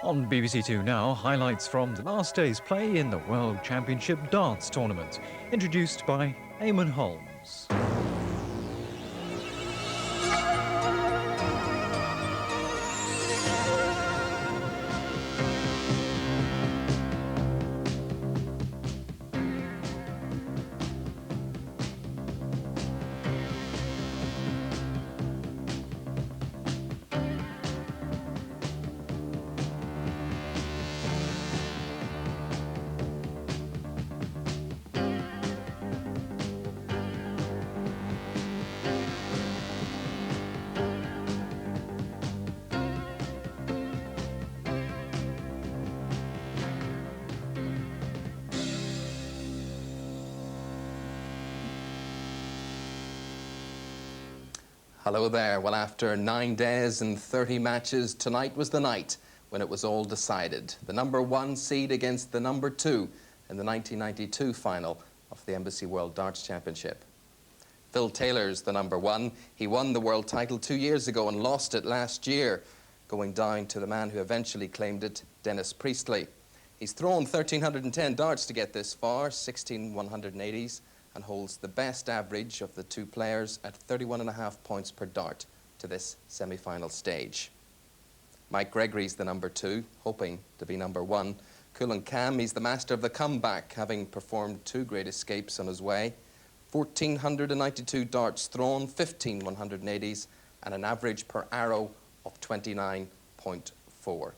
On BBC2 now, highlights from the last day's play in the World Championship Darts Tournament, introduced by Eamon Holmes. Hello there. Well, after 9 days and 30 matches, tonight was the night when it was all decided. The #1 seed against the #2 in the 1992 final of the Embassy World Darts Championship. Phil Taylor's the #1. He won the world title 2 years ago and lost it last year, going down to the man who eventually claimed it, Dennis Priestley. He's thrown 1,310 darts to get this far, 16 180s, and holds the best average of the two players at 31.5 points per dart to this semi-final stage. Mike Gregory's the #2, hoping to be #1. Cool and calm, he's the master of the comeback, having performed 2 great escapes on his way. 1,492 darts thrown, 15 180s, and an average per arrow of 29.4.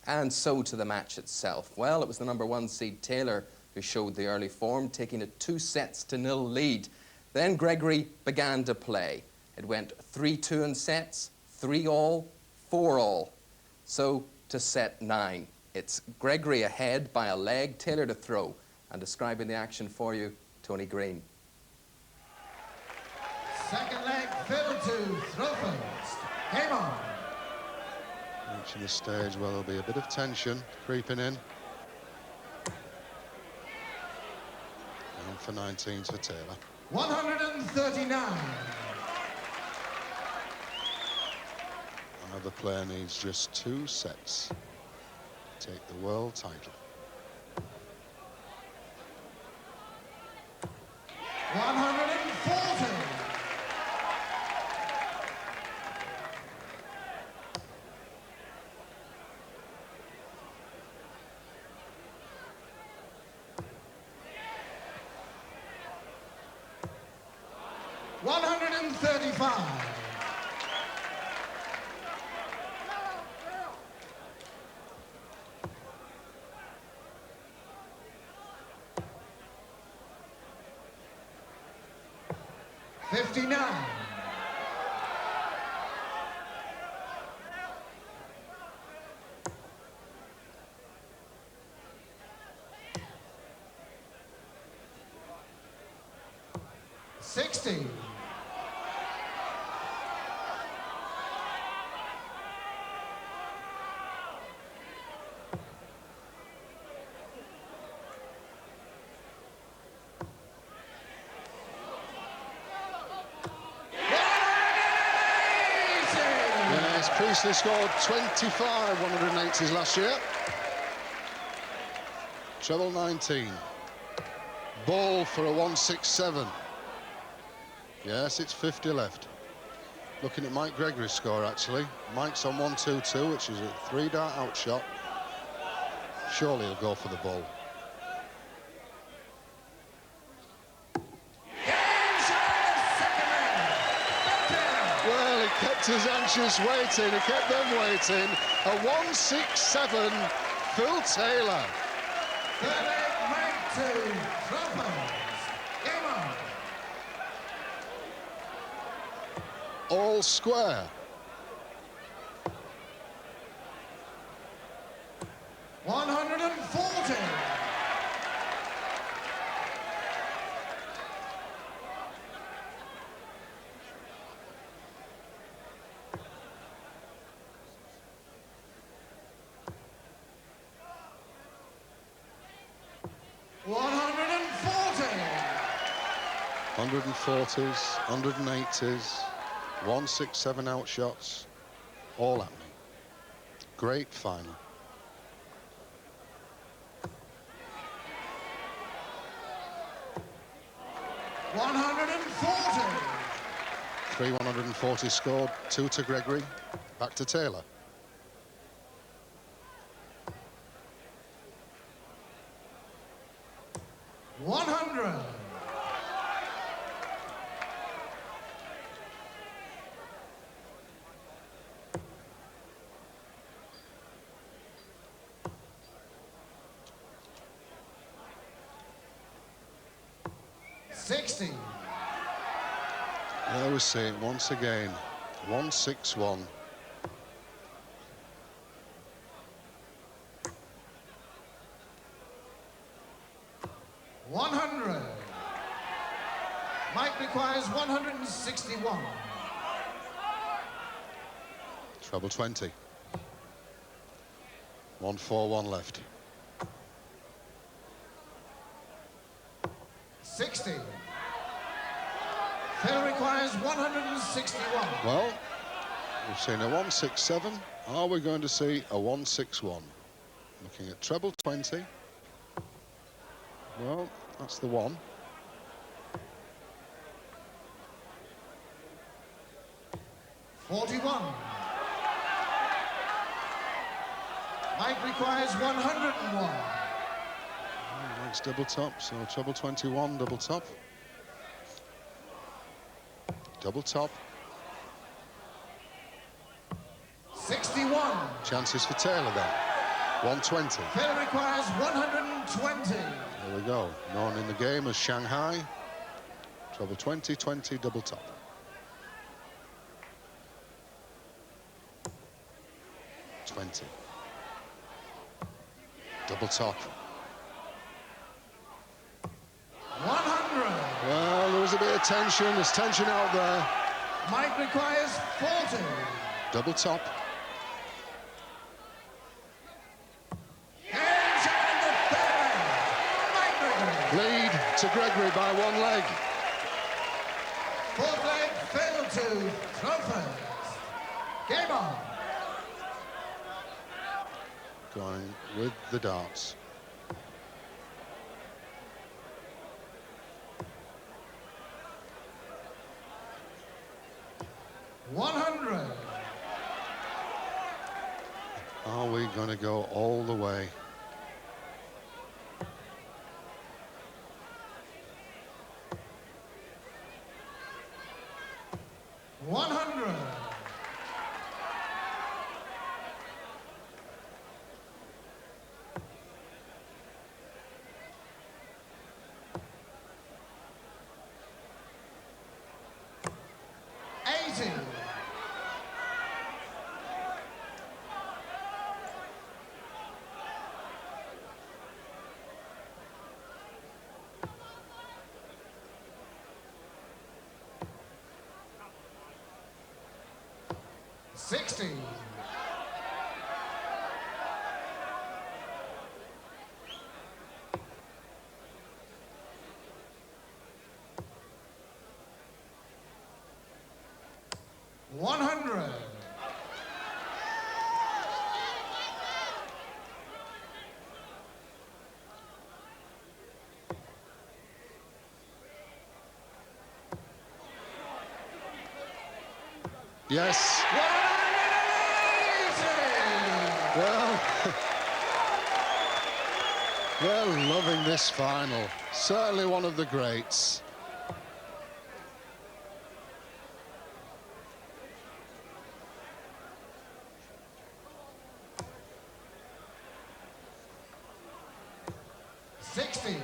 And so to the match itself. Well, it was the #1 seed Taylor who showed the early form, taking a 2-0 lead. Then Gregory began to play. It went 3-2 in sets, 3-all, 4-all. So to set 9. It's Gregory ahead by a leg, Taylor to throw. And describing the action for you, Tony Green. Second leg, Phil to throw first. Game on. Reaching the stage where there'll be a bit of tension creeping in. And for 19s for Taylor. 139. Another player needs just 2 sets to take the world title. 140. 135. 59. 60. 180. Yes, Priestley scored 25 180s last year. Treble 19. Ball for a 167. Yes, it's 50 left. Looking at Mike Gregory's score, actually. Mike's on 122, which is a 3-dart outshot. Surely he'll go for the ball. Well, he kept his anxious waiting. He kept them waiting. A 167, Phil Taylor. Third leg, Mike to throw first. Game on. All square. 140. 140s, 180s, 167 outshots, all happening. Great final. 140. 3 140 scored, 2 to Gregory, back to Taylor. $100. $60. There we see it once again. 161. $100. Mike requires 161. Treble 20. 141 left. 60. Phil requires 161. Well, we've seen a 167. Are we going to see a 161? Looking at treble 20. Well, that's the one. $41. Mike requires 101. Mike's double top, so treble 21, double top. Double top. 61. Chances for Taylor then. 120. Phil requires 120. There we go. Known in the game as Shanghai. Treble 20, 20, double top. $20. Double top. 100. Well, there was a bit of tension. There's tension out there. Mike requires 40. Double top. Inside the fairway. Mike Gregory. Lead to Gregory by 1 leg. Fourth leg failed to throw first. Game on. Going with the darts. $100. Are we going to go all the way? $100. $80. $60. $100. Yes. Well, they're loving this final. Certainly one of the greats. $60.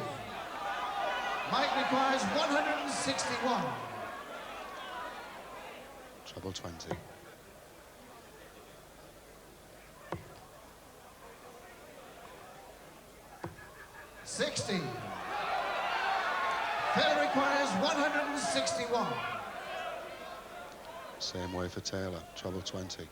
Mike requires 161. Treble 20. $60. Phil requires 161. Same way for Taylor. Treble 20.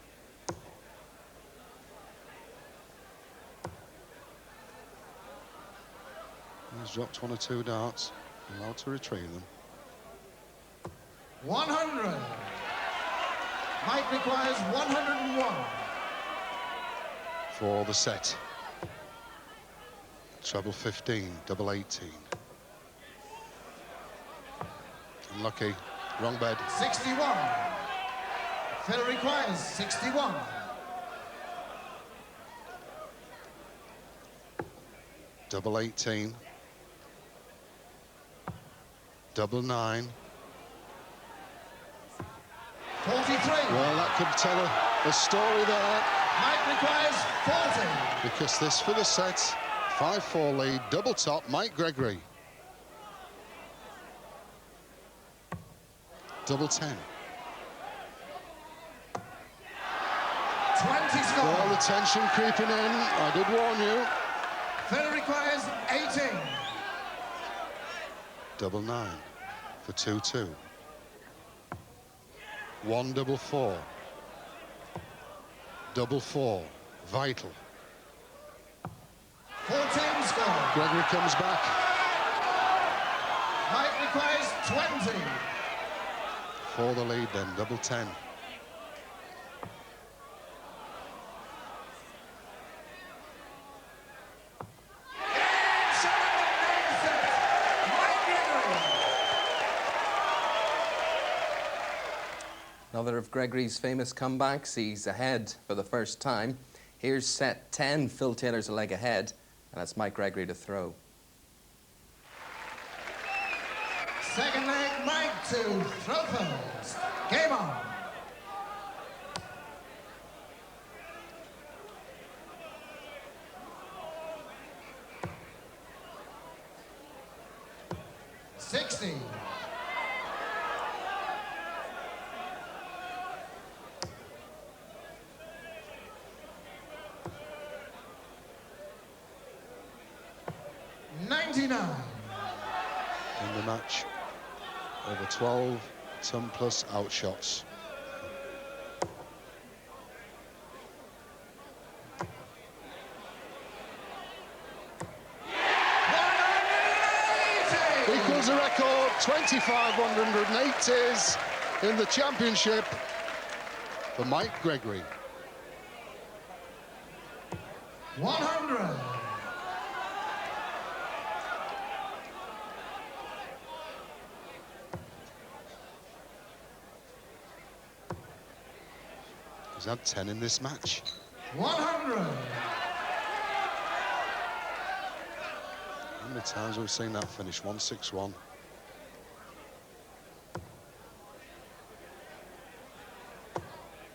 He's dropped 1 or 2 darts. Allowed to retrieve them. 100. Mike requires 101. For the set. Treble 15, double 18. Unlucky. Wrong bed. 61. Phil requires 61. Double 18. Double 9. 43. Well, that could tell a story there. Mike requires 40. Because this for the set. 5-4 lead. Double top. Mike Gregory. Double 10. 20 score. Well, the tension creeping in. I did warn you. Phil requires 18. Double 9 for 2-2. 1 double 4. Double 4. Vital. 14 score. Gregory comes back. Mike requires 20. For the lead then. Double 10. Another of Gregory's famous comebacks. He's ahead for the first time. Here's set 10. Phil Taylor's a leg ahead, and it's Mike Gregory to throw. Second leg, Mike to throw first. Game on. $60. $99. In the match. Over 12 ton plus outshots. Equals a record, 2,580s in the championship for Mike Gregory. 100. He's had 10 in this match. 100. How many times have we seen that finish? 161.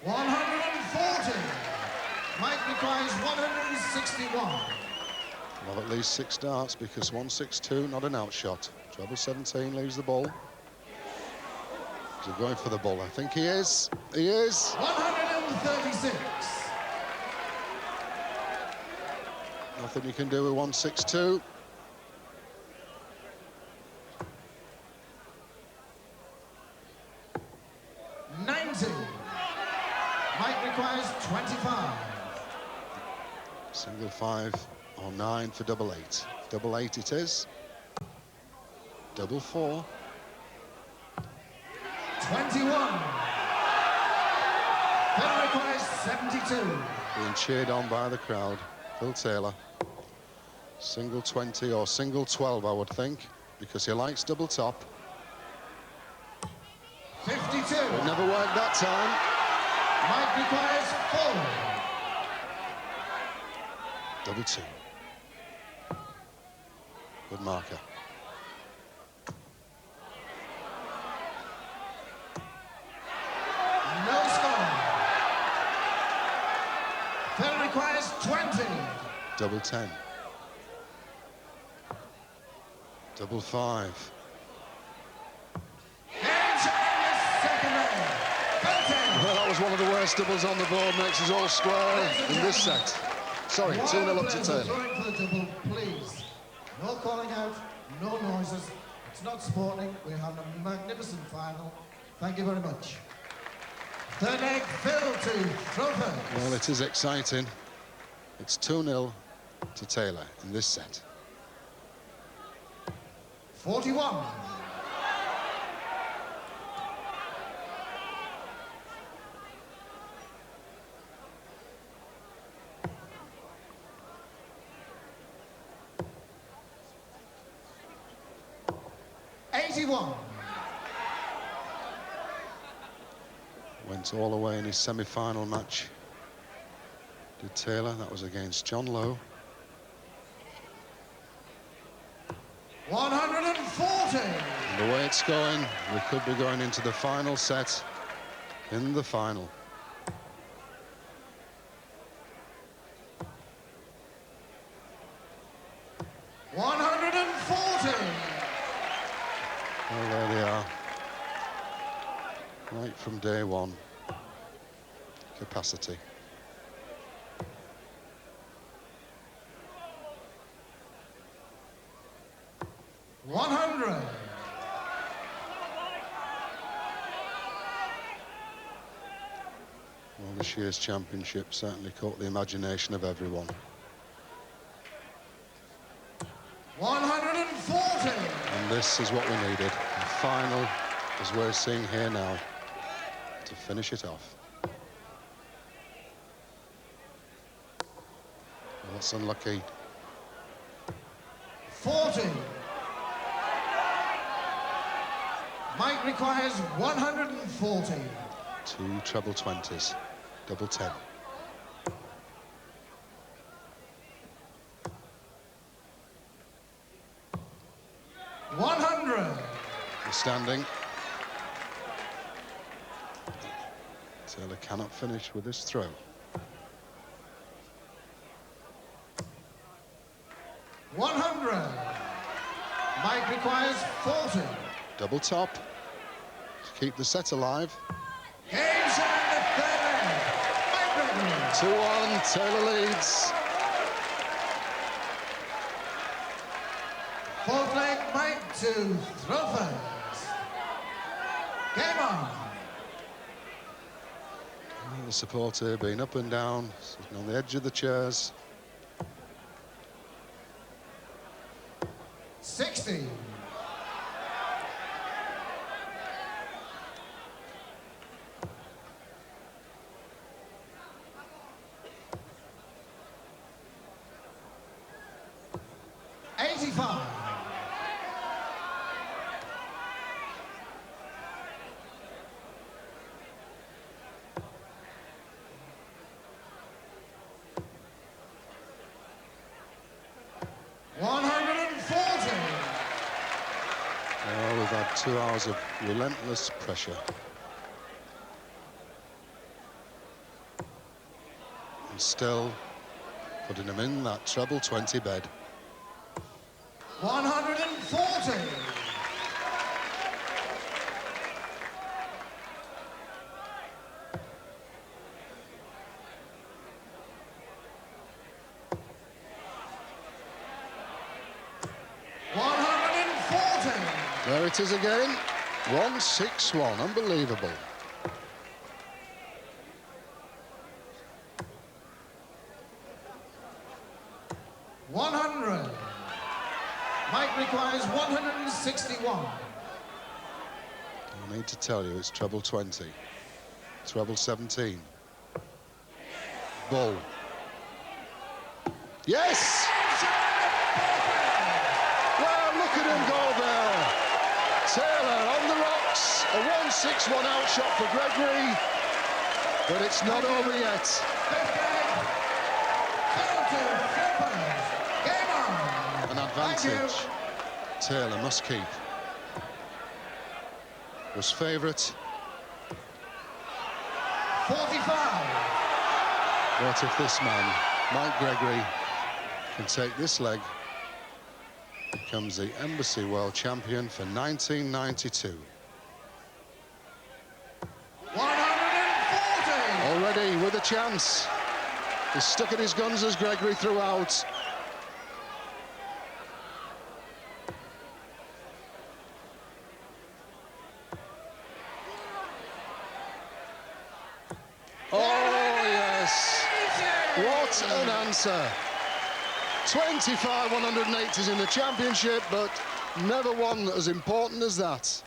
$140. Mike requires 161. Well, at least 6 darts because 162, not an outshot. Treble 17 leaves the ball. Is he going for the ball? I think he is. He is. 136. Nothing you can do with 162. $90. Mike requires 25. Single 5 or 9 for double 8. Double 8 it is. Double 4. 21. Phil requires 72. Being cheered on by the crowd. Phil Taylor. Single 20 or single 12, I would think, because he likes double top. 52. It never worked that time. Mike requires 4. Double 2. Good marker. No score. Phil requires 20. Double 10. Double 5. Well, that was one of the worst doubles on the board. Makes us all square in this set. Sorry, 2-0 up to Taylor. Throwing for the double, please. No calling out, no noises. It's not sporting. We have a magnificent final. Thank you very much. Third leg, Phil to throw first. Well, it is exciting. It's 2-0 to Taylor in this set. 41. $81. Went all the way in his semi-final match. Did Taylor? That was against John Lowe. 140. And the way it's going, we could be going into the final set in the final. Well, there they are. Right from day one. Capacity. Well, this year's championship certainly caught the imagination of everyone. 140. And this is what we needed. The final, as we're seeing here now, to finish it off. Well, that's unlucky. 40. Mike requires 140. 2 treble 20s, double 10. Standing. Taylor cannot finish with his throw. 100. Mike requires 40. Double top to keep the set alive. Game set in the third leg. Mike Gregory. 2-1, Taylor leads. Fourth leg, Mike to throw first. Game on. The supporter being up and down, sitting on the edge of the chairs. 60. Oh, we've had 2 hours of relentless pressure. And still putting him in that treble 20 bed. 140. There it is again. 161, unbelievable. Mike requires 161. I need to tell you, it's treble 20. Treble 17. Bull. Yes! Well, look at him go there. Taylor on the rocks. A 161 outshot for Gregory. But it's not over yet. An advantage Taylor must keep. Was favourite. 45. What if this man, Mike Gregory, can take this leg, becomes the Embassy World Champion for 1992. 140. Already with a chance. He's stuck at his guns as Gregory throughout. Oh, yes. What an answer. 25 180s in the championship, but never one as important as that.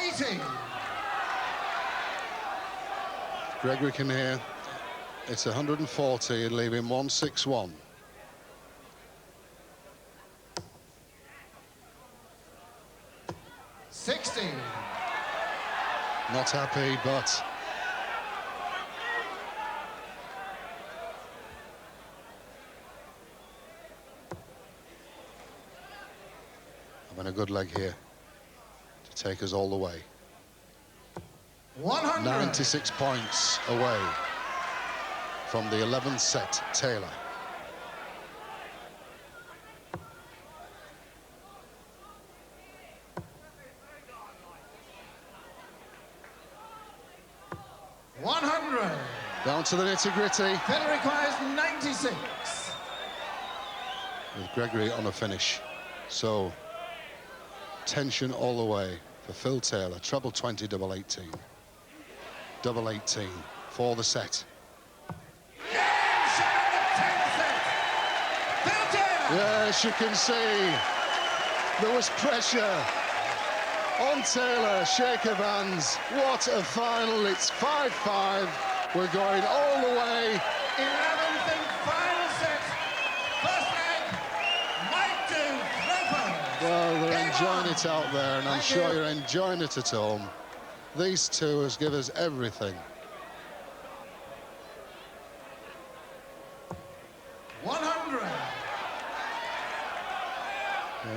80. Gregory can hear. It's 140 and leave him 161. Not happy, but having a good leg here to take us all the way. 100. 96 points away from the 11th set, Taylor. Down to the nitty-gritty. Phil requires 96. With Gregory on a finish. So, tension all the way for Phil Taylor. Treble 20, double 18. Double 18 for the set. Yes, you can see there was pressure on Taylor. Shake of hands. What a final. It's 5-5. We're going all the way. 11th and final set. First leg, Mike to Throper. Well, they're enjoying it out there, and I'm sure you're enjoying it at home. These two has give us everything. 100.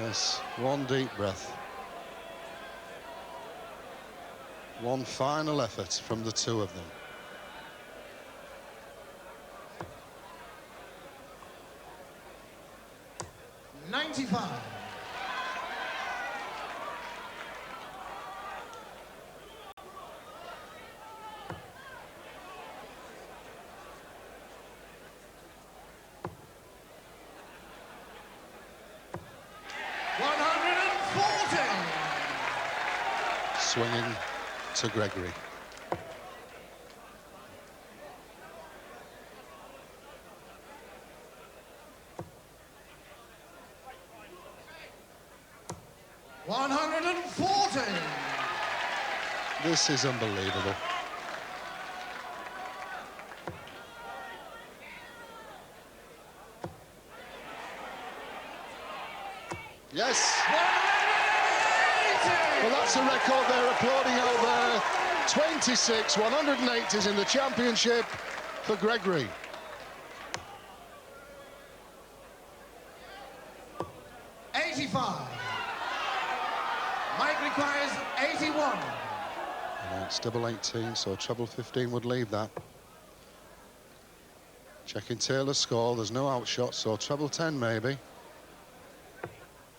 Yes, one deep breath. One final effort from the two of them. 95. Swinging to Gregory. This is unbelievable. Yes. Well, that's a record they're applauding out there. 26 180s in the championship for Gregory. Mike requires 81. And it's double 18, so treble 15 would leave that. Checking Taylor's score, there's no outshot, so treble 10 maybe.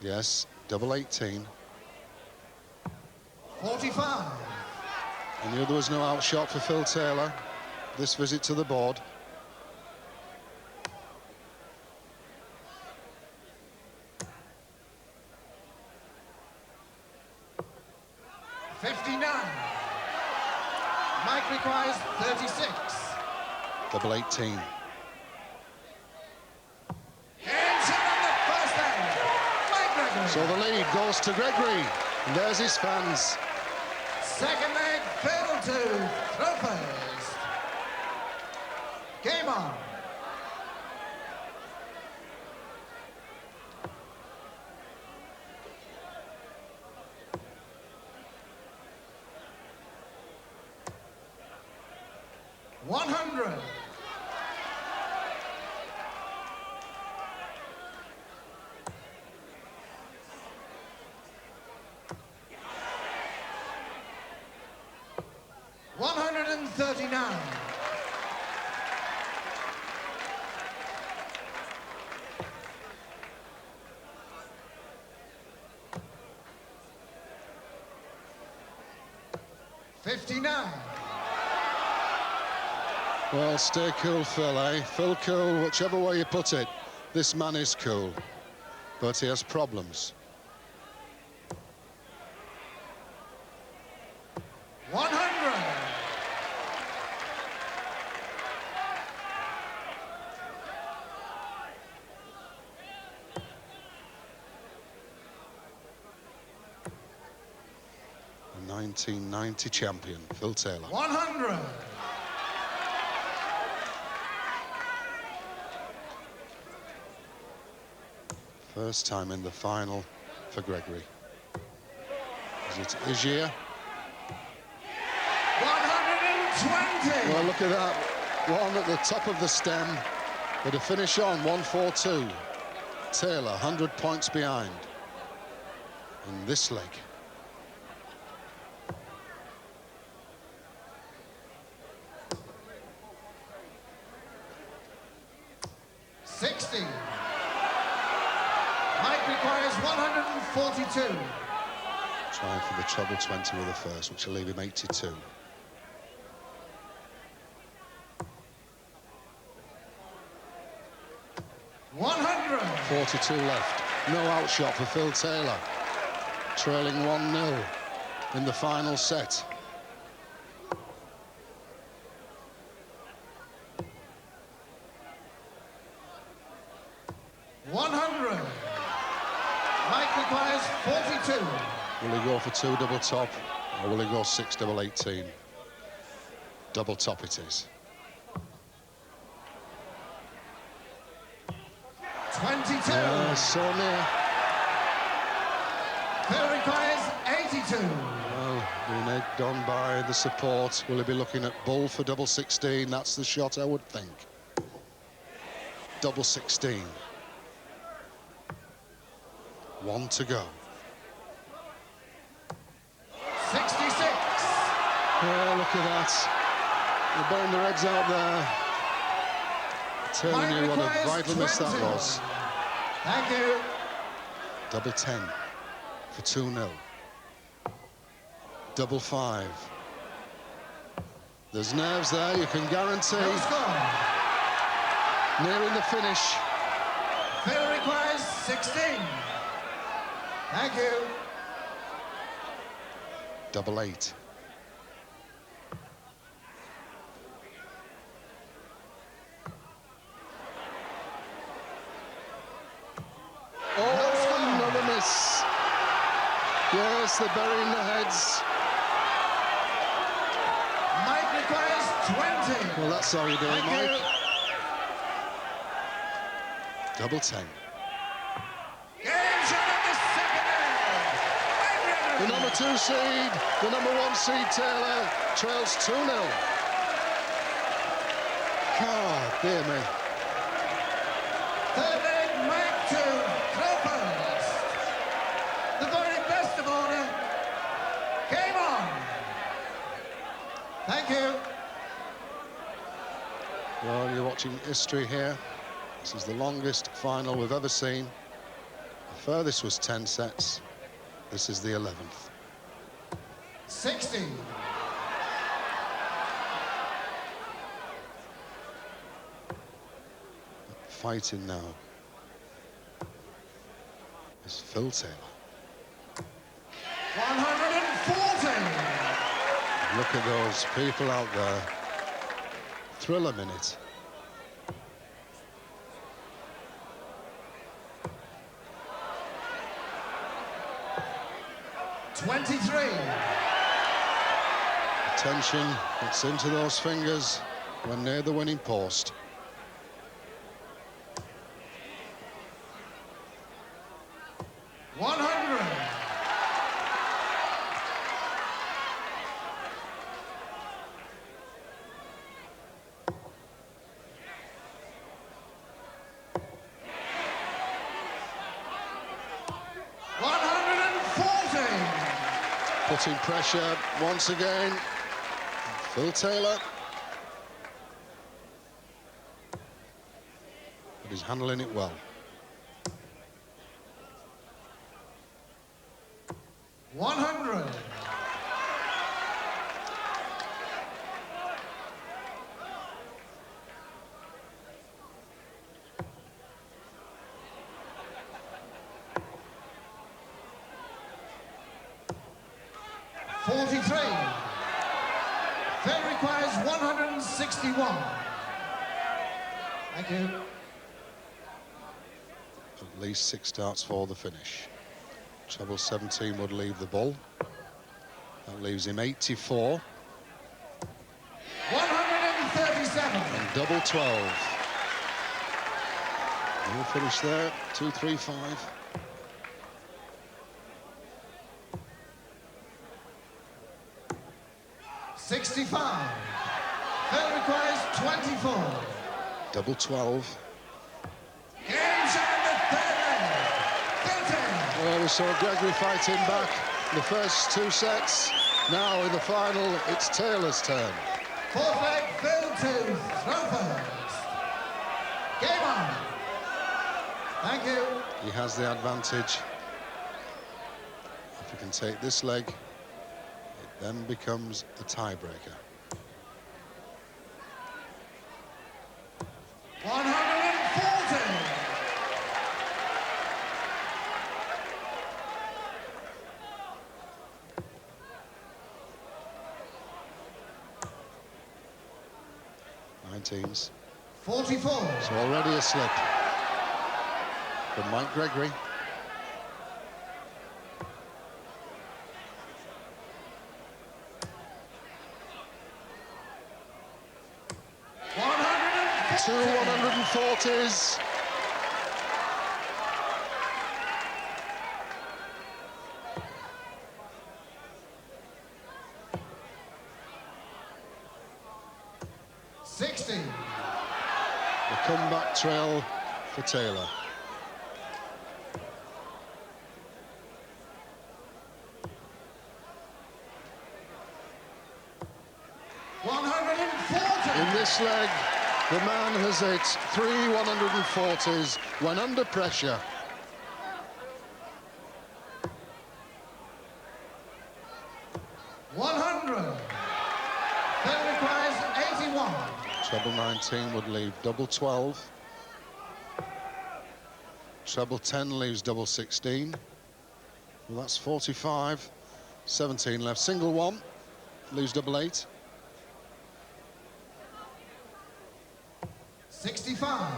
Yes, double 18. 45. And the other was no outshot for Phil Taylor. This visit to the board. Mike requires 36. Double 18. So the lead goes to Gregory. And there's his fans. Second leg, Phil to throw first. Game on. $139. $59. Well, stay cool, Phil, eh? Phil cool, whichever way you put it. This man is cool, but he has problems. 100. 1990 champion, Phil Taylor. 100. First time in the final for Gregory. Is it Igier? 120. Well, look at that. One at the top of the stem, with a finish on 142. Taylor 100 points behind in this leg. Mike requires 142. Trying for the treble 20 with the first, which will leave him 82. .42 left. No outshot for Phil Taylor. Trailing 1-0 in the final set. Mike requires 42. Will he go for 2 double top, or will he go 6 double 18? Double top it is. 22. So near. Phil requires 82. Well, being egged on by the support. Will he be looking at bull for double 16? That's the shot, I would think. Double 16. 1 to go. 66. Oh, look at that. They're burning their heads out there. Telling you what a vital miss that was. Thank you. Double 10 for 2-0. Double 5. There's nerves there, you can guarantee. No score. Nearing the finish. Phil requires 16. Thank you. Double 8. Oh, another miss. Yes, they're burying their heads. Mike requires 20. Well, that's how you do it, Thank Mike. you. Double 10. Game shot of the second half. The number 2 seed, the number 1 seed, Taylor, trails 2-0. God, dear me. Third leg, Mike to throw first. The very best of order. Game on. Thank you. Well, you're watching history here. This is the longest final we've ever seen. The furthest was 10 sets. This is the 11th. 60. Fighting now is Phil Taylor. 140. Look at those people out there. Thriller minute. Tension gets into those fingers when near the winning post. Putting pressure once again. Phil Taylor. But he's handling it well. 100. Phil requires 161. Thank you. At least 6 starts for the finish. Treble 17 would leave the ball. That leaves him 84. 137. And double 12. We'll finish there, 2-3-5. 65. Phil requires 24. Double 12. Game shot in the third leg. Phil Taylor. Well, we saw Gregory fighting back in the first 2 sets. Now in the final, it's Taylor's turn. Fourth leg, Phil to throw first. Game on. Thank you. He has the advantage. If he can take this leg, it then becomes a tiebreaker. 140. Teams. 44. So already a slip from Mike Gregory. Two 140s. The comeback trail for Taylor. In this leg, the man has hit 3 140s when under pressure. That requires 81. Treble 19 would leave double 12. Treble 10 leaves double 16. Well, that's 45. 17 left. Single 1 leaves double 8. 65.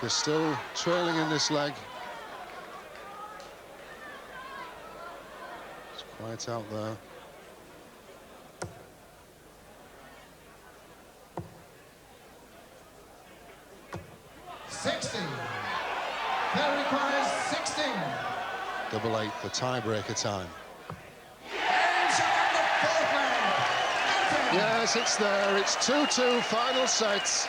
They're still trailing in this leg. It's quiet out there. That requires 16. Double 8 for tiebreaker time. Yes, it's there. It's 2-2 final sets.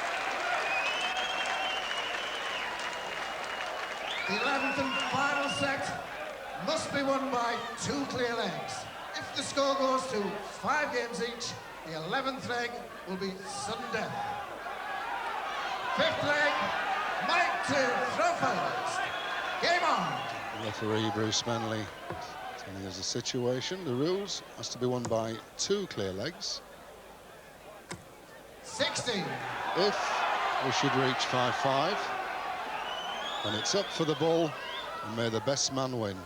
The 11th and final set must be won by 2 clear legs. If the score goes to 5 games each, the 11th leg will be sudden death. 5th leg, Mike to throw first. Game on. Referee Bruce Manley telling us the situation. The rules has to be won by 2 clear legs. 60. If we should reach 5-5, and it's up for the ball, and may the best man win.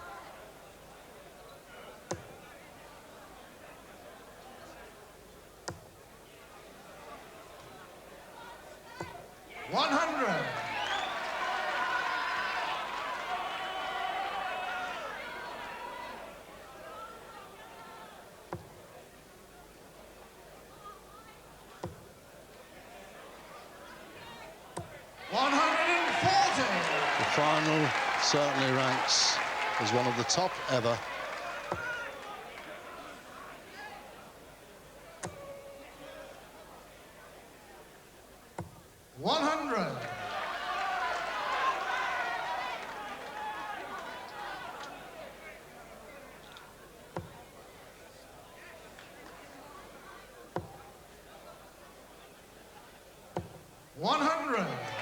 The final certainly ranks as one of the top ever.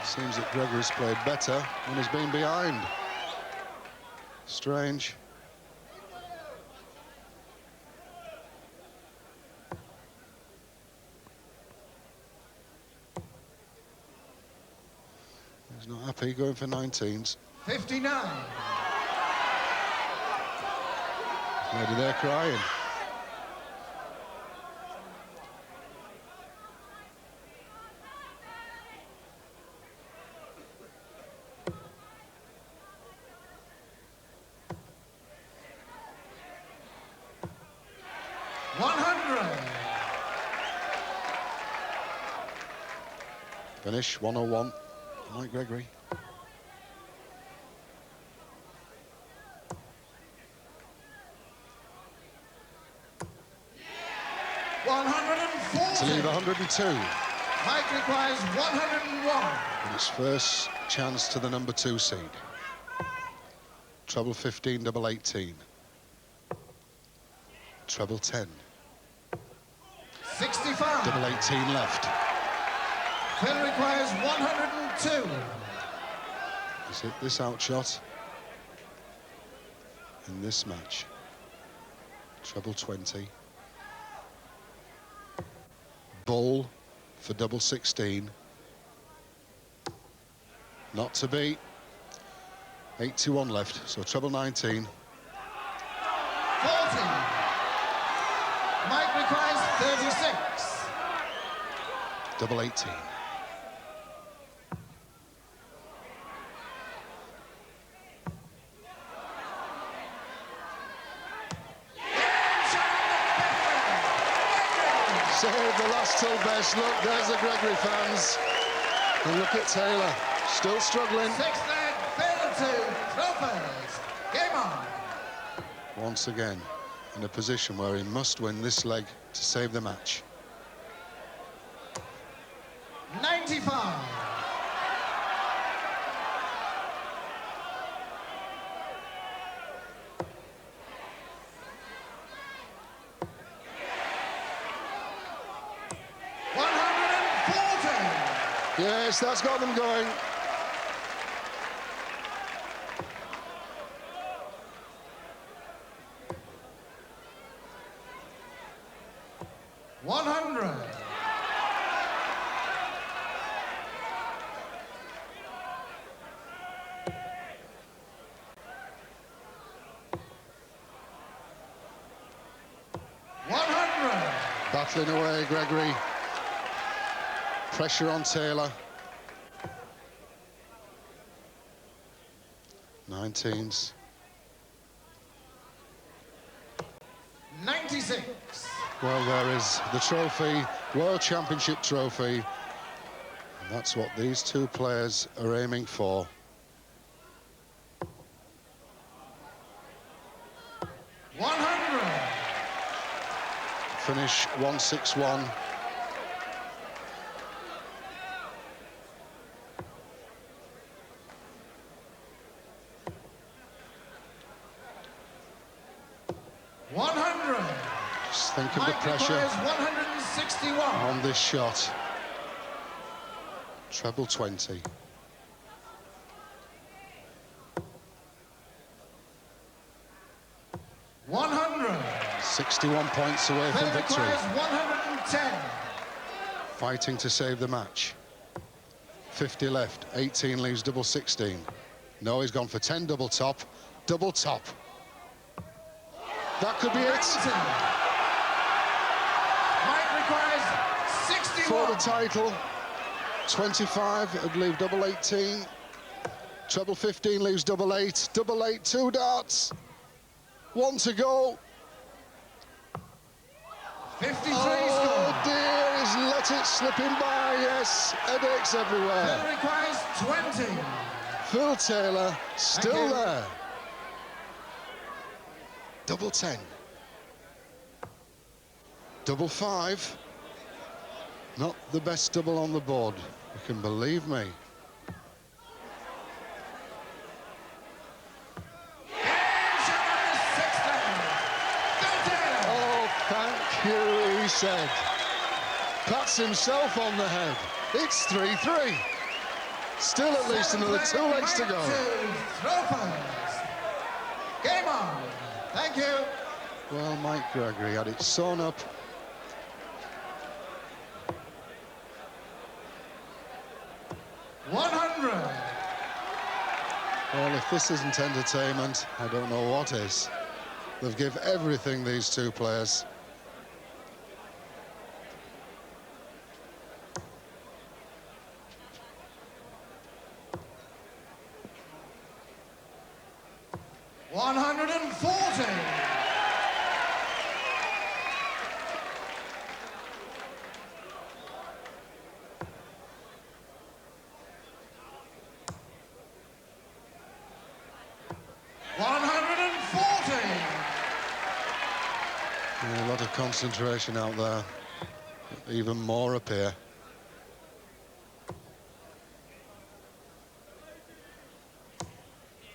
Seems that Gregory's played better when he's been behind. Strange. He's not happy, going for 19s. 59. Lady there crying. 100. Finish 101. Mike Gregory. 140. To leave 102. Mike requires 101. And his first chance to the number 2 seed. Treble 15, double 18. Treble 10. 65. Double 18 left. Phil requires 102. He's hit this outshot in this match. Treble 20. Ball for double 16. Not to be. 81 left, so treble 19. 40. Mike requires 36. Double 18. Save the last till best. Look, there's the Gregory fans. And look at Taylor, still struggling. Sixth leg, failed to throw first. Game on. Once again, in a position where he must win this leg to save the match. 95. Yes, that's got them going. Battling away, Gregory. Pressure on Taylor. 19s. 96. Well, there is the trophy, World Championship trophy. And that's what these two players are aiming for. Finish 161. Just think of the pressure 161 on this shot. Treble 20. $100. 61 points away from victory. 110. Fighting to save the match. 50 left. 18 leaves double 16. No, he's gone for 10 double top. Double top. That could be it. 90. Mike requires 61. For the title. 25 would leave double 18. Treble 15 leaves double 8. Double 8, 2 darts. 1 to go. 53 oh dear, he's let it slip him by. Yes, headaches everywhere. Phil requires 20. Phil Taylor still there. Double 10. Double 5. Not the best double on the board, you can believe me. Oh, thank you, he said. Pats himself on the head. It's 3-3. Still at least another 2 legs to go. Game on. Thank you. Well, Mike Gregory had it sewn up. $100. Well, if this isn't entertainment, I don't know what is. They've given everything, these two players. $140. lot of concentration out there. Even more up here.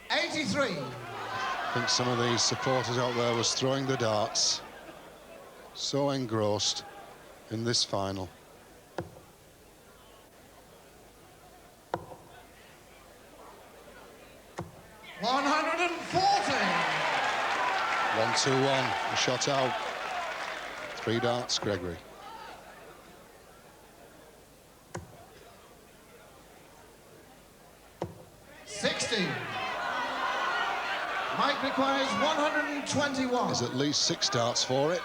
I think some of these supporters out there was throwing the darts. So engrossed in this final. One, 2-1, a shot out. 3 darts, Gregory. Mike requires 121. There's at least 6 darts for it.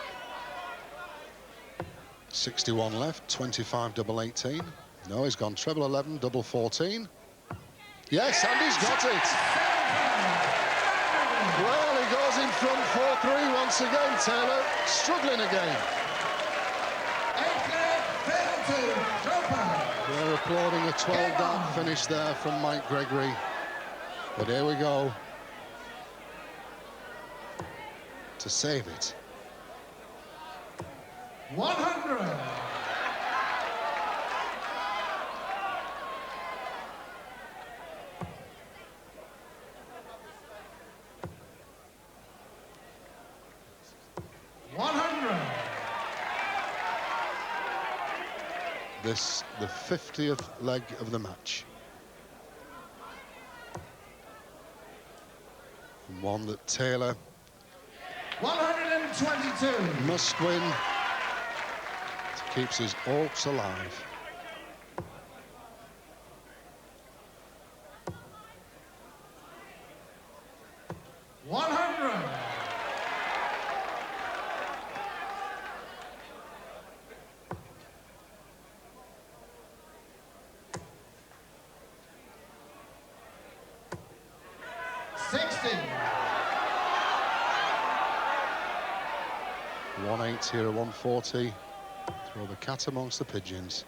61 left, 25 double 18. No, he's gone treble 11, double 14. Yes, and he's got it. Well, he goes in front 4-3 once again, Taylor. Struggling again. They're applauding a 12-dart finish there from Mike Gregory. But here we go. To save it. 100. This, the 50th leg of the match. And one that Taylor 122 must win to keep his hopes alive. Here at 140. Throw the cat amongst the pigeons.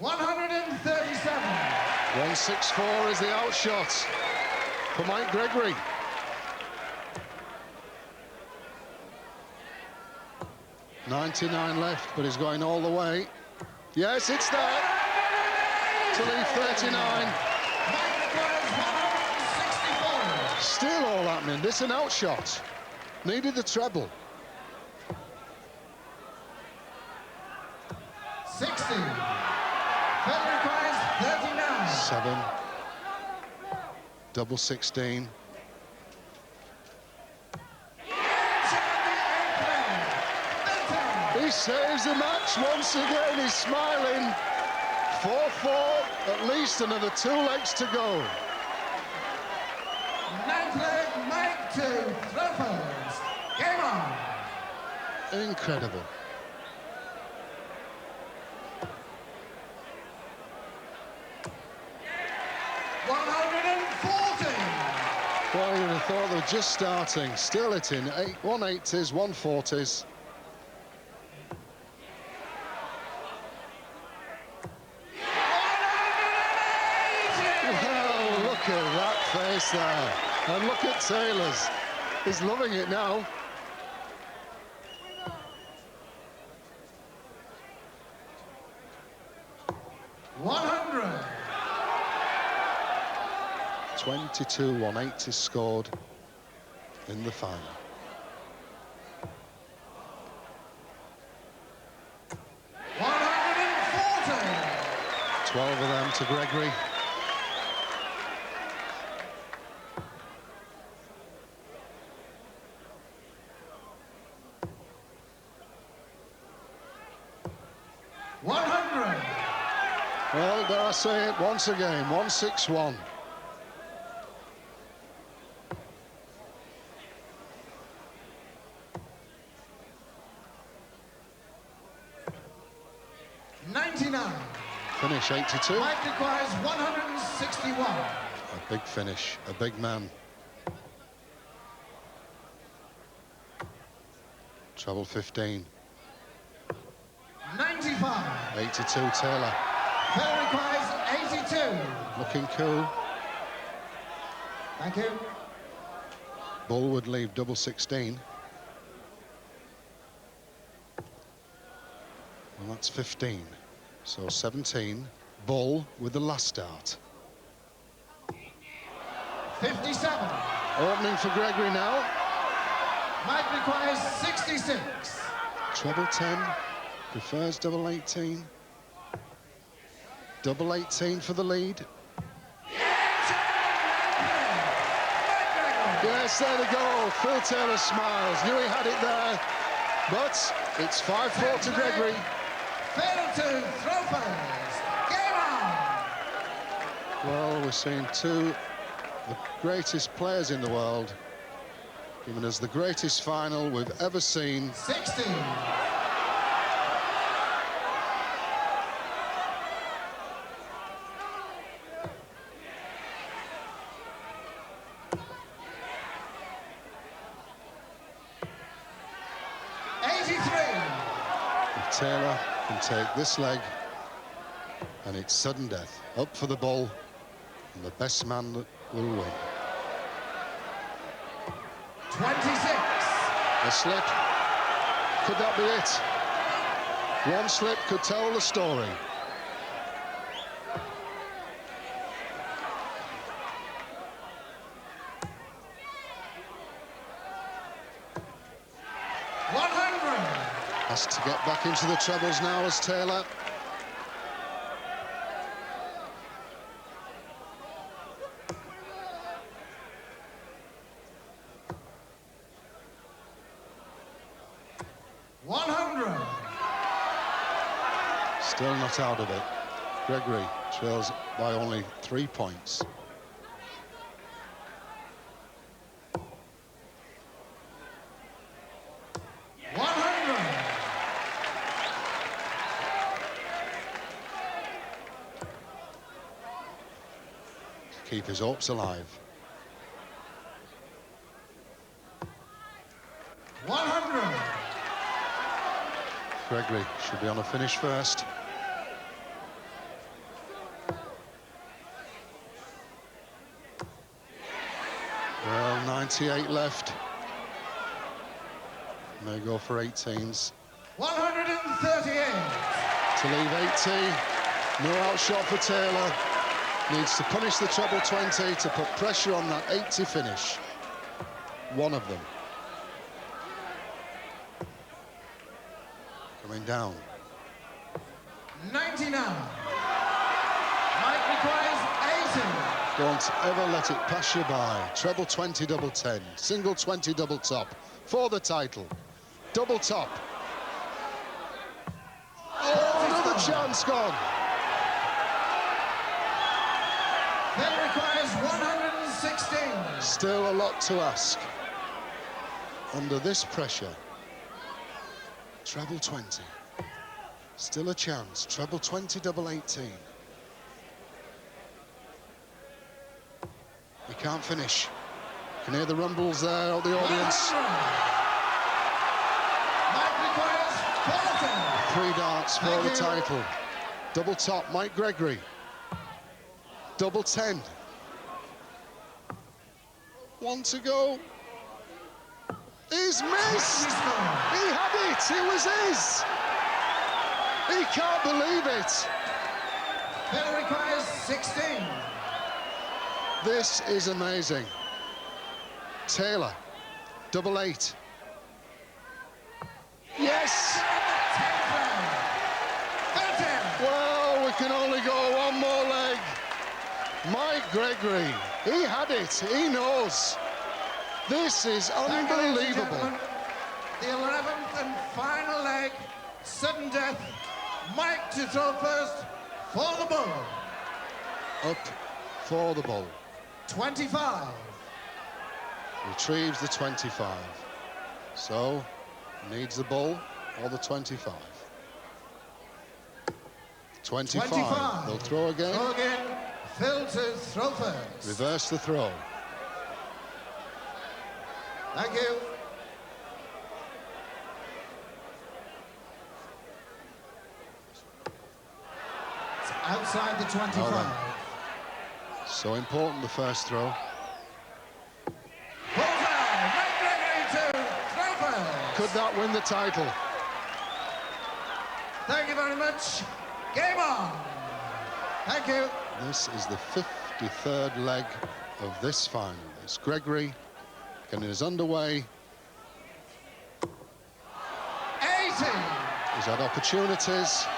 $137. 164 is the outshot for Mike Gregory. $99 left, but he's going all the way. Yes, it's there to leave 39. Still all happening. This an outshot. Needed the treble. 60. Federer requires 39. 7. Double 16. He saves the match once again. He's smiling. 4-4. At least another 2 legs to go. Ninth leg, Mike 2, Throwers. Game on. Incredible. Well, you'd have thought they were just starting. Still hitting 180s, 140s. Well, look at that face there. And look at Taylor's. He's loving it now. $100. 22 180 scored in the final. 12 of them to Gregory. Well, dare I say it once again, 161. Finish 82. Mike requires 161. A big finish, a big man. Treble 15. 95. 82 Taylor. Taylor requires 82. Looking cool. Thank you. Bull would leave double 16. Well, that's 15. So 17. Bull with the last start. 57. Opening for Gregory now. Mike requires 66. Treble 10. Prefers double 18. Double 18 for the lead. Yes, there they go. Phil Taylor smiles. Knew he had it there. But it's 5-4 to Gregory. Fail to throw first. Game on. Well, we're seeing two of the greatest players in the world giving us the greatest final we've ever seen. 60. Taylor can take this leg, and it's sudden death. Up for the ball, and the best man will win. 26. A slip. Could that be it? One slip could tell the story. Has to get back into the trebles now as Taylor. Still not out of it. Gregory trails by only 3 points. Keep his hopes alive. 100. Gregory should be on a finish first. Well, 98 left. May go for 18s. 138. To leave 80. No outshot for Taylor. Needs to punish the treble 20 to put pressure on that 80 finish. One of them. Coming down. 99. Mike requires 80. Don't ever let it pass you by. Treble 20, double 10. Single 20, double top. For the title. Double top. Oh, another chance gone. That requires 116. Still a lot to ask. Under this pressure. Treble 20. Still a chance. Treble 20, double 18. He can't finish. Can hear the rumbles there of the audience. 100. Mike requires 40. 3 darts for the title. Double top, Mike Gregory. Double 10. 1 to go. He's missed. He had it. It was his. He can't believe it. That requires 16. This is amazing. Taylor, double 8. Yes. 13. Well, we can only go one more leg. Mike Gregory, he had it, he knows. This is unbelievable. The 11th and final leg, sudden death. Mike to throw first for the bull. Up for the ball. 25. Retrieves the 25. So, needs the ball or the 25. 25. They'll throw again. Throw again. Phil to throw first. Reverse the throw. Thank you. It's outside the 25. Oh, so important, the first throw. Bullseye! Could that win the title? Thank you very much. Game on. Thank you. This is the 53rd leg of this final. It's Gregory getting us underway. 80. He's had opportunities.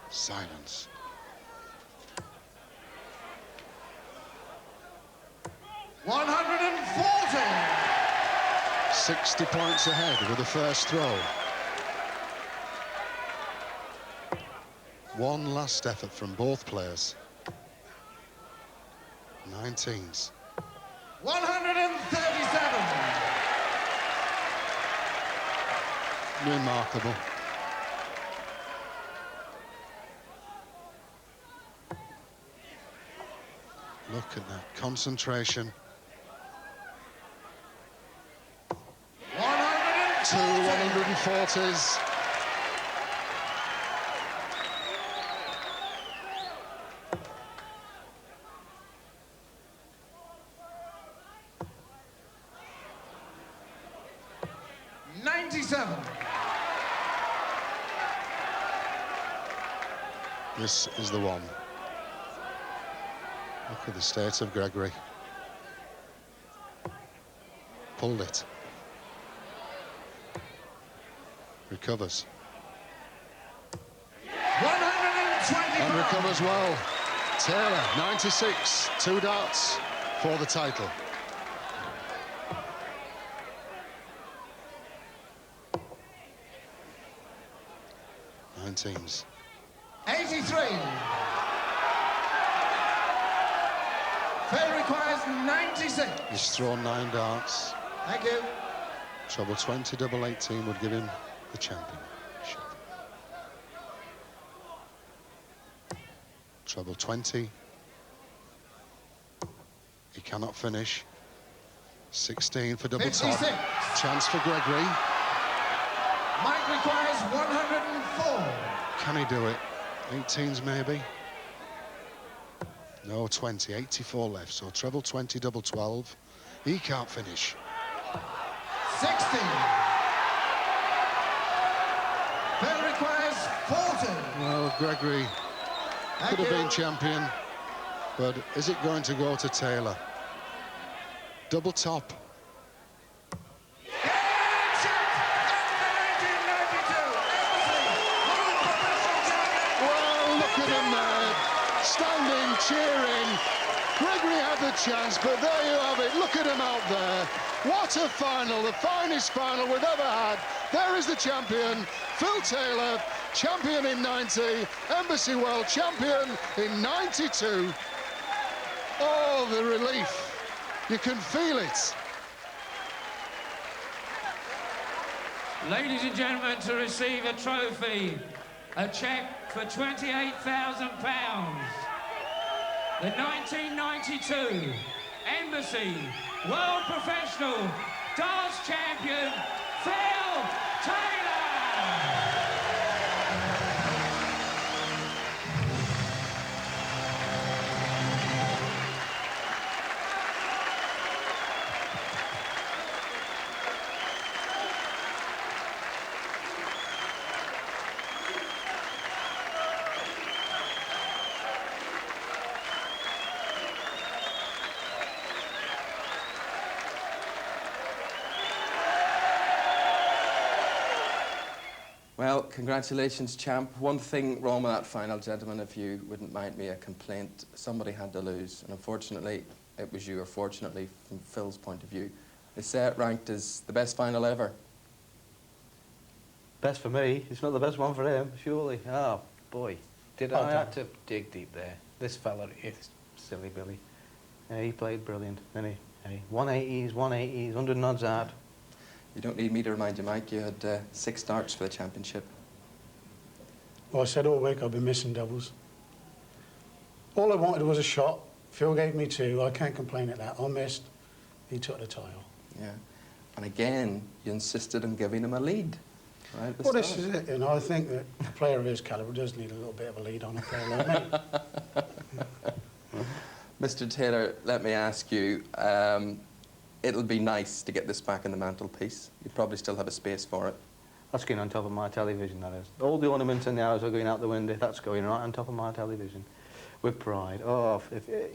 Silence. 140. 60 points ahead with the first throw. One last effort from both players. 19s. 137. Remarkable. Look at that concentration. 2 140s. This is the one. Look at the state of Gregory. Pulled it. Recovers. 125. And recovers well. Taylor, 96. 2 darts for the title. Nine teams. 83. Fair requires 96. He's thrown 9 darts. Thank you. Treble 20, double 18 would give him the championship. Treble 20. He cannot finish. 16 for double 56. top. Chance for Gregory. Mike requires 104. Can he do it? 18s maybe. No, 20, 84 left. So treble 20, double 12. He can't finish. 60. Fair requires 40. Well, Gregory Thank could have you. been champion, but is it going to go to Taylor? Double top. Well, look at him there, standing, cheering. Gregory had the chance, but there you have it. Look at him out there. What a final, the finest final we've ever had. There is the champion, Phil Taylor, champion in 90, Embassy World champion in 92. Oh, the relief. You can feel it. Ladies and gentlemen, to receive a trophy, a cheque for £28,000. The 1992 Embassy World Professional Darts Champion, Phil Taylor! Well, congratulations, champ. One thing wrong with that final, gentlemen, if you wouldn't mind me, a complaint. Somebody had to lose, and unfortunately, it was you, or fortunately, from Phil's point of view. They say it ranked as the best final ever. Best for me. It's not the best one for him, surely. Oh, boy. Did I have to dig deep there. This fella is silly Billy. Yeah, he played brilliant, didn't he? Hey, 180s, 180s, 100 nods out. You don't need me to remind you, Mike, you had 6 darts for the championship. Well, I said all week I've been missing doubles. All I wanted was a shot. Phil gave me 2. I can't complain at that. I missed. He took the title. Yeah. And again, you insisted on giving him a lead. right at the Well, start. this is it, you know. I think that a player of his calibre does need a little bit of a lead on a player like me. Mr. Taylor, let me ask you, it'll be nice to get this back in the mantelpiece. You probably still have a space for it. That's going on top of my television, that is. All the ornaments and the hours are going out the window. That's going right on top of my television. With pride. Oh,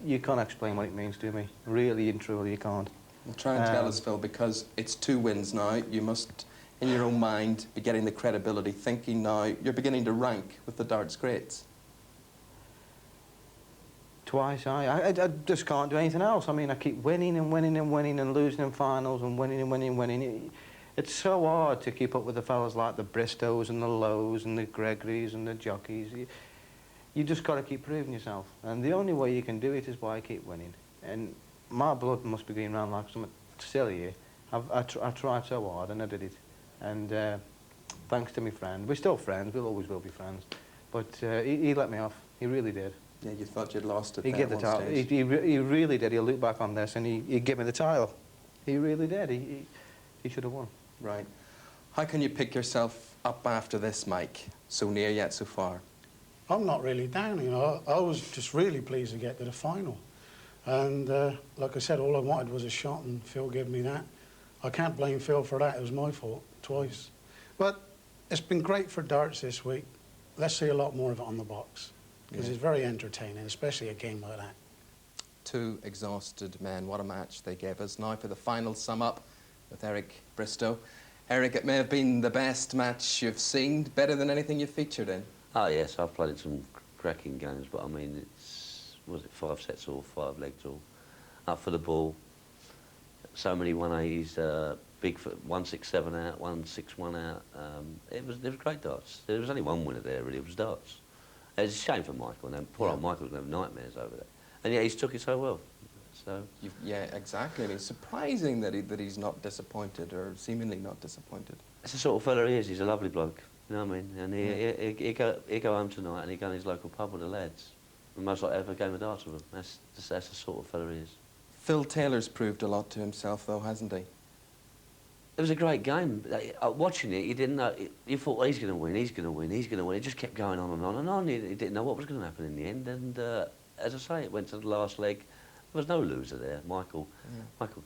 you can't explain what it means to me. Really and truly, you can't. Well, try and tell us, Phil, because it's 2 wins now. You must, in your own mind, be getting the credibility, thinking now you're beginning to rank with the darts greats. Twice, I just can't do anything else. I mean, I keep winning and winning and winning and losing in finals and winning and winning and winning. It's so hard to keep up with the fellas like the Bristows and the Lows and the Gregorys and the jockeys. You just got to keep proving yourself. And the only way you can do it is by keep winning. And my blood must be going round like something silly here. I tried so hard and I did it. And thanks to my friend. We're still friends. We'll always will be friends. But he let me off. He really did. Yeah, you thought you'd lost it He there gave the at title. one stage. He really did. He'll look back on this and he gave me the title. He really did. He should have won. Right. How can you pick yourself up after this, Mike? So near yet so far. I'm not really down, you know. I was just really pleased to get to the final. And like I said, all I wanted was a shot, and Phil gave me that. I can't blame Phil for that. It was my fault, twice. But it's been great for darts this week. Let's see a lot more of it on the box, because it's very entertaining, especially a game like that. 2 exhausted men. What a match they gave us. Now for the final sum-up with Eric Bristow. Eric, it may have been the best match you've seen, better than anything you've featured in. Oh yes, I've played in some cracking games, but I mean, was it 5 sets or 5 legs or up for the ball? So many 180s, big 167 out, 161 out. It was great darts. There was only one winner there, really. It was darts. It's a shame for Michael, and poor old Michael's going to have nightmares over that. And yeah, he's took it so well. So yeah, exactly. I mean, it's surprising that he's not disappointed, or seemingly not disappointed. that's the sort of fella he is. He's a lovely bloke. You know what I mean? And he'll go home tonight and he'll go in his local pub with the lads. And most likely have a game of darts with them. That's the sort of fella he is. Phil Taylor's proved a lot to himself, though, hasn't he? It was a great game. Watching it, you didn't know. You thought, well, he's going to win, he's going to win, he's going to win. It just kept going on and on and on. He didn't know what was going to happen in the end. And as I say, it went to the last leg. There was no loser there. Michael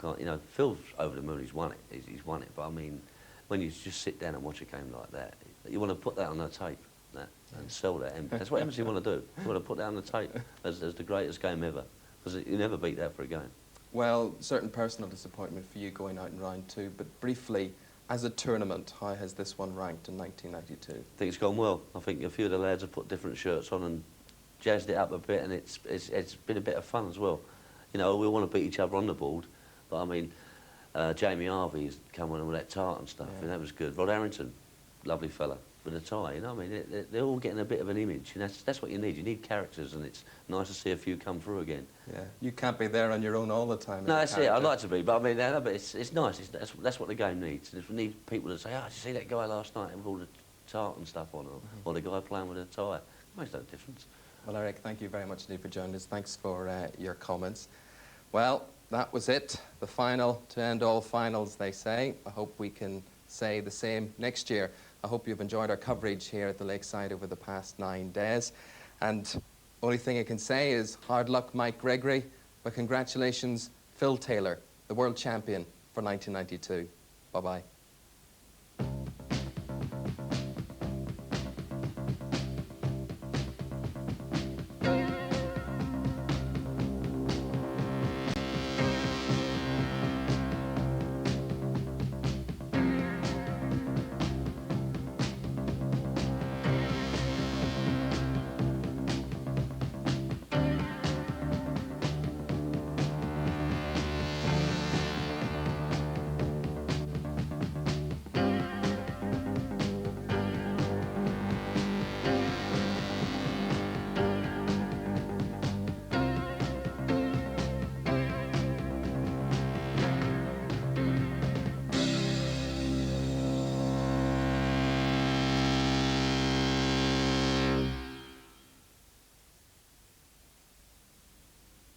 can't. You know, Phil's over the moon. He's won it. He's won it. But I mean, when you just sit down and watch a game like that, you want to put that on a tape and sell that. And that's what embassy want to do. You want to put that on the tape as the greatest game ever, because you never beat that for a game. Well, certain personal disappointment for you going out in round 2, but briefly, as a tournament, how has this one ranked in 1992? I think it's gone well. I think a few of the lads have put different shirts on and jazzed it up a bit, and it's been a bit of fun as well. You know, we want to beat each other on the board, but I mean, Jamie Harvey's come on with that tart and stuff, and that was good. Rod Harrington, lovely fella, with a tie, you know what I mean? They're all getting a bit of an image, and that's what you need. You need characters, and it's nice to see a few come through again. Yeah, you can't be there on your own all the time. No, that's it. I'd like to be, but I mean, but it's nice. That's what the game needs. And if we need people to say, oh, did you see that guy last night with all the tart and stuff on, or the guy playing with a tie? It makes no difference. Well, Eric, thank you very much indeed for joining us. Thanks for your comments. Well, that was it. The final to end all finals, they say. I hope we can say the same next year. I hope you've enjoyed our coverage here at the Lakeside over the past 9 days. And only thing I can say is hard luck, Mike Gregory, but congratulations, Phil Taylor, the world champion for 1992. Bye-bye.